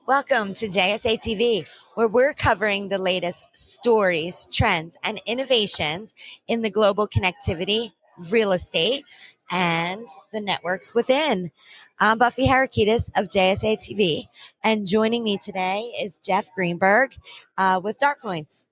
Welcome to JSA TV, where we're covering the latest stories, trends, and innovations in the global connectivity, real estate, and the networks within. I'm Buffy Harakitis of JSA TV, and joining me today is Jeff Greenberg with DartPoints.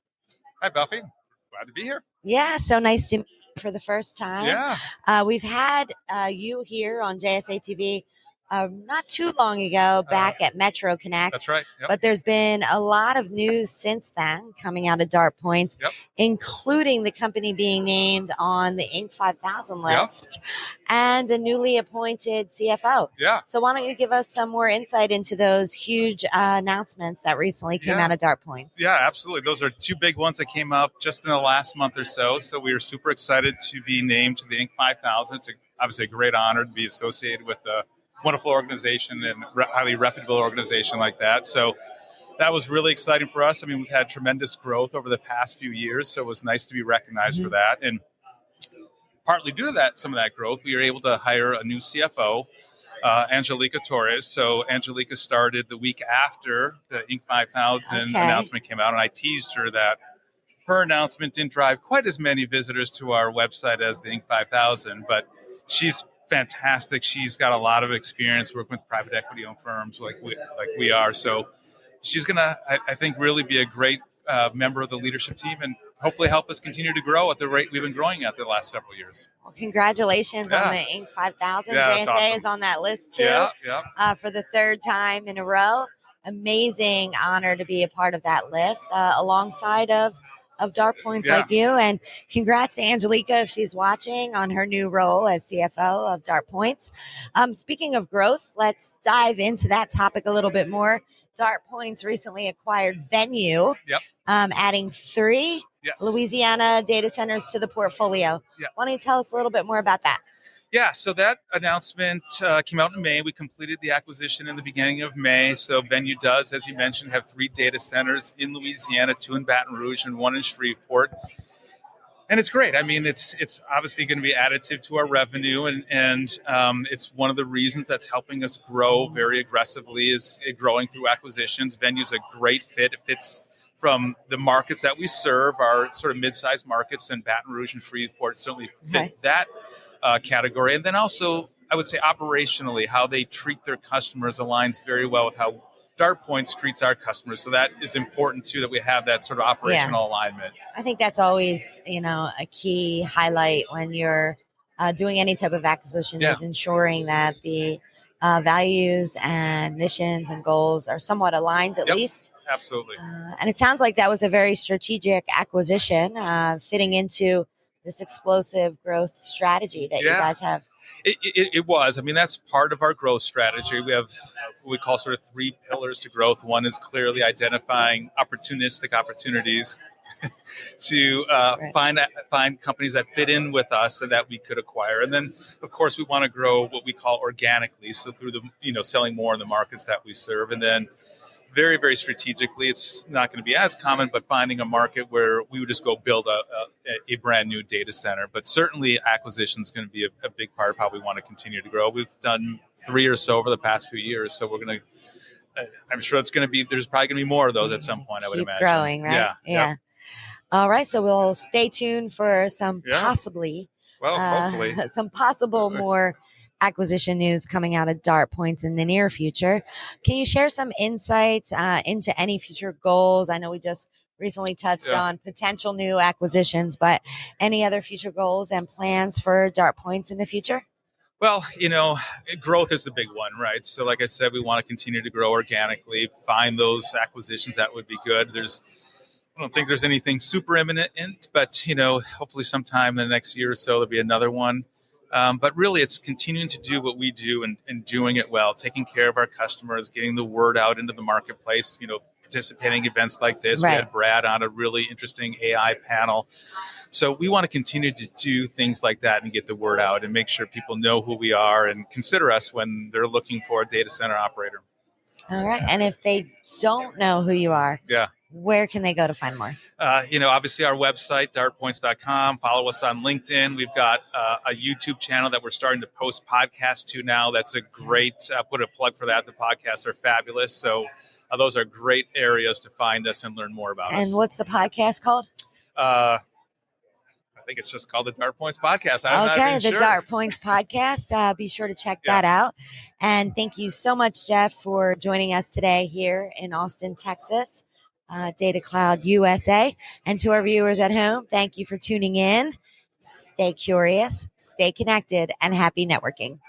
Hi, Buffy. Glad to be here. Yeah, so nice to meet you for the first time. Yeah. We've had you here on JSA TV not too long ago back at Metro Connect. That's right. Yep. But there's been a lot of news since then coming out of DartPoints, including the company being named on the Inc. 5000 list and a newly appointed CFO. Yeah. So why don't you give us some more insight into those huge announcements that recently came out of DartPoints? Yeah, absolutely. Those are two big ones that came up just in the last month or so. So we are super excited to be named to the Inc. 5000. It's obviously a great honor to be associated with a wonderful organization and highly reputable organization like that. So that was really exciting for us. I mean, we've had tremendous growth over the past few years, so it was nice to be recognized for that. And partly due to that, some of that growth, we were able to hire a new CFO, Angelica Torres. So Angelica started the week after the Inc. 5000 announcement came out, and I teased her that her announcement didn't drive quite as many visitors to our website as the Inc. 5000, but she's fantastic. She's got a lot of experience working with private equity-owned firms like we are. So she's going to, I think, really be a great member of the leadership team and hopefully help us continue to grow at the rate we've been growing at the last several years. Well, congratulations on the Inc. 5000. Yeah, JSA awesome. is on that list too for the third time in a row. Amazing honor to be a part of that list alongside of DartPoints like you. And congrats to Angelica if she's watching on her new role as CFO of DartPoints. Speaking of growth, let's dive into that topic a little bit more. DartPoints recently acquired Venue, adding 3 Louisiana data centers to the portfolio. Why don't you tell us a little bit more about that? Yeah, so that announcement came out in May. We completed the acquisition in the beginning of May. So Venue does, as you mentioned, have 3 data centers in Louisiana, 2 in Baton Rouge and 1 in Shreveport. And it's great. I mean, it's obviously going to be additive to our revenue, and it's one of the reasons that's helping us grow very aggressively is growing through acquisitions. Venue's a great fit. It fits from the markets that we serve, our sort of mid-sized markets, and Baton Rouge and Shreveport certainly fit that category. And then also, I would say operationally, how they treat their customers aligns very well with how DartPoints treats our customers. So that is important too, that we have that sort of operational alignment. I think that's always, a key highlight when you're doing any type of acquisition is ensuring that the values and missions and goals are somewhat aligned at least. Absolutely. And it sounds like that was a very strategic acquisition fitting into this explosive growth strategy that you guys have. It was. I mean, that's part of our growth strategy. We have what we call sort of 3 pillars to growth. One is clearly identifying opportunistic opportunities to find companies that fit in with us and that we could acquire. And then, of course, we want to grow what we call organically. So through the, selling more in the markets that we serve. And then very, very strategically, it's not going to be as common, but finding a market where we would just go build a brand new data center. But certainly acquisition is going to be a big part of how we want to continue to grow. We've done 3 or so over the past few years. So we're going to, I'm sure there's probably going to be more of those at some point, I would imagine. Growing, right? Yeah. All right. So we'll stay tuned for some hopefully, some possible more acquisition news coming out of DartPoints in the near future. Can you share some insights into any future goals? I know we just recently touched on potential new acquisitions, but any other future goals and plans for DartPoints in the future? Well, growth is the big one, right? So like I said, we want to continue to grow organically, find those acquisitions that would be good. I don't think there's anything super imminent, but, hopefully sometime in the next year or so, there'll be another one. But really, it's continuing to do what we do and doing it well, taking care of our customers, getting the word out into the marketplace, participating in events like this. We had Brad on a really interesting AI panel. So we want to continue to do things like that and get the word out and make sure people know who we are and consider us when they're looking for a data center operator. All right. And if they don't know who you are, where can they go to find more? Obviously our website, DartPoints.com. Follow us on LinkedIn. We've got a YouTube channel that we're starting to post podcasts to now. That's a great, put a plug for that. The podcasts are fabulous. So those are great areas to find us and learn more about us. And what's the podcast called? I think it's just called the DartPoints Podcast. I'm not even the sure. DartPoints Podcast. Be sure to check that out. And thank you so much, Jeff, for joining us today here in Austin, Texas, Datacloud USA. And to our viewers at home, thank you for tuning in. Stay curious, stay connected, and happy networking.